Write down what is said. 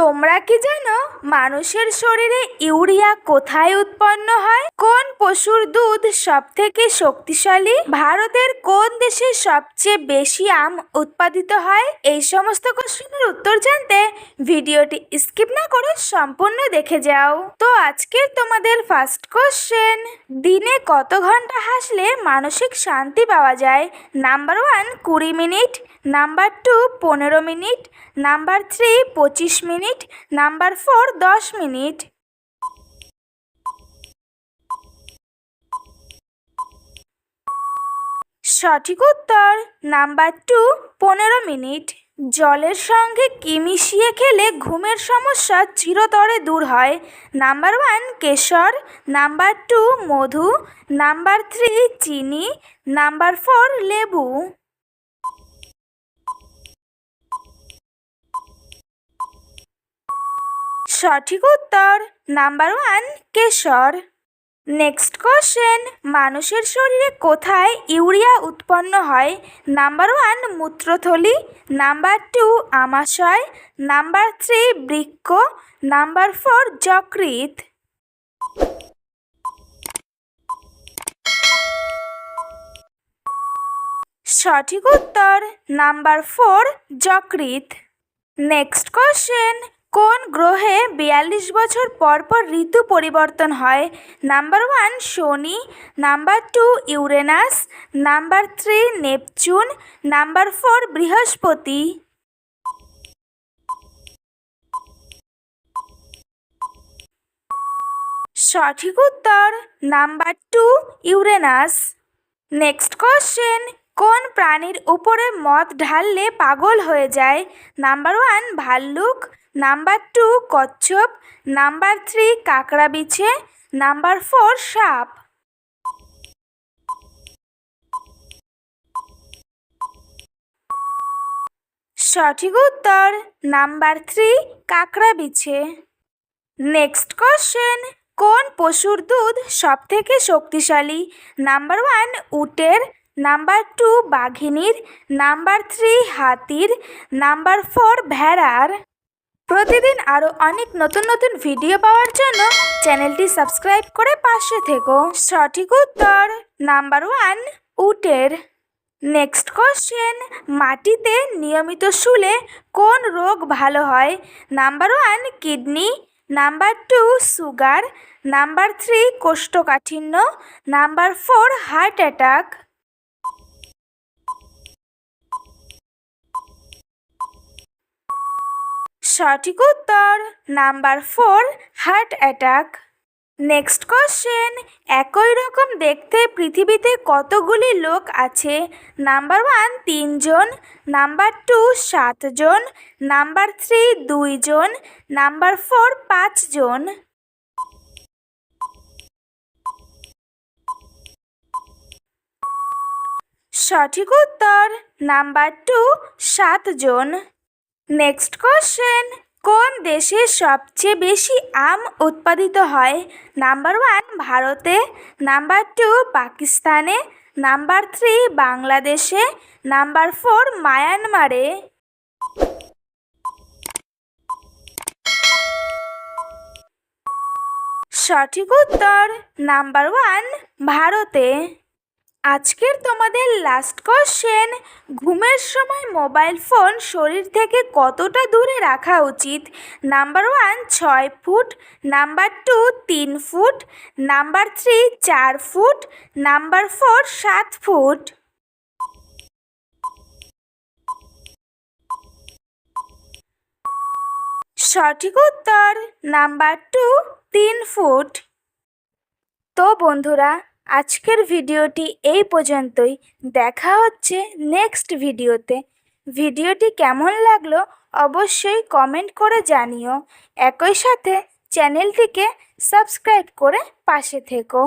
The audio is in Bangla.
তোমরা কি জানো মানুষের শরীরে ইউরিয়া কোথায় উৎপন্ন হয়? কোন পশুর দুধ সবথেকে শক্তিশালী? ভারতের কোন দেশে সবচেয়ে বেশি আম উৎপাদিত হয়? এই সমস্ত কোশ্চেনের উত্তর জানতে ভিডিওটি স্কিপ না করে সম্পূর্ণ দেখে যাও। তো আজকের তোমাদের ফার্স্ট কোশ্চেন, দিনে কত ঘন্টা হাসলে মানসিক শান্তি পাওয়া যায়? Number 1 20 minute, number 2 15 minute, number 3 25 minute, number 4 10 minute. সঠিক উত্তর নাম্বার 2 15 মিনিট। জলের সঙ্গে কি মিশিয়ে খেলে ঘুমের সমস্যা চিরতরে দূর হয়? নাম্বার 1 কেশর, নাম্বার 2 মধু, নাম্বার 3 চিনি, নাম্বার 4 লেবু। সঠিক উত্তর নাম্বার 1 কেশর। নেক্সট কোশ্চেন, মানুষের শরীরে কোথায় ইউরিয়া উৎপন্ন হয়? নাম্বার 1 মূত্রথলি, নাম্বার 2 আমাশয়, নাম্বার 3 বৃক্ক, নাম্বার 4 যকৃৎ। সঠিক উত্তর নাম্বার 4 যকৃৎ। নেক্সট কোশ্চেন, কোন গ্রহে 42 বছর পর পর ঋতু পরিবর্তন হয়? নাম্বার 1 শনি, number 2 Uranus, number 3 Neptune, number 4 বৃহস্পতি। সঠিক উত্তর নাম্বার 2 ইউরেনাস। নেক্সট কোশ্চেন, কোন প্রাণীর উপরে মদ ঢাললে পাগল হয়ে যায়? নাম্বার 1 ভাল্লুক, নাম্বার 2 কচ্ছপ, নাম্বার 3 কাঁকড়া বিছে, নাম্বার 4 সাপ। সঠিক উত্তর নাম্বার 3 কাঁকড়া বিছে। নেক্সট কোশ্চেন, কোন পশুর দুধ সবথেকে শক্তিশালী? নাম্বার 1 উটের, নাম্বার 2 বাঘিনীর, নাম্বার 3 হাতির, নাম্বার 4 ভেড়ার। প্রতিদিন আরও অনেক নতুন নতুন ভিডিও পাওয়ার জন্য চ্যানেলটি সাবস্ক্রাইব করে পাশে থেকো। সঠিক উত্তর নাম্বার 1 উটের। নেক্সট কোশ্চেন, মাটিতে নিয়মিত শুলে কোন রোগ ভালো হয়? Number 1 kidney, number 2 sugar, number 3 কোষ্ঠকাঠিন্য, নাম্বার 4 হার্ট অ্যাটাক। সঠিক উত্তর number 4 heart attack. Next question, একই রকম দেখতে পৃথিবীতে কতগুলি লোক আছে? নাম্বার 1 3 জন, নাম্বার 2 7 জন, নাম্বার 3 2 জন, নাম্বার 4 5 জন। সঠিক উত্তর নাম্বার 2 7 জন। নেক্সট কোশ্চেন, কোন দেশে সবচেয়ে বেশি আম উৎপাদিত হয়? নাম্বার 1 ভারতে, নাম্বার 2 পাকিস্তানে, নাম্বার 3 বাংলাদেশে, নাম্বার 4 মায়ানমারে। সঠিক উত্তর নাম্বার 1 ভারতে। আজকের তোমাদের লাস্ট কোশ্চেন, ঘুমের সময় মোবাইল ফোন শরীর থেকে কতটা দূরে রাখা উচিত? Number 1 6 foot, number 2 3 foot, number 3 4 foot, number 4 7 foot. সঠিক উত্তর নাম্বার 2 3 ফুট। তো বন্ধুরা, আজকের ভিডিওটি এই পর্যন্তই। দেখা হচ্ছে নেক্সট ভিডিওতে। ভিডিওটি কেমন লাগলো অবশ্যই কমেন্ট করে জানিও। একই সাথে চ্যানেলটিকে সাবস্ক্রাইব করে পাশে থেকো।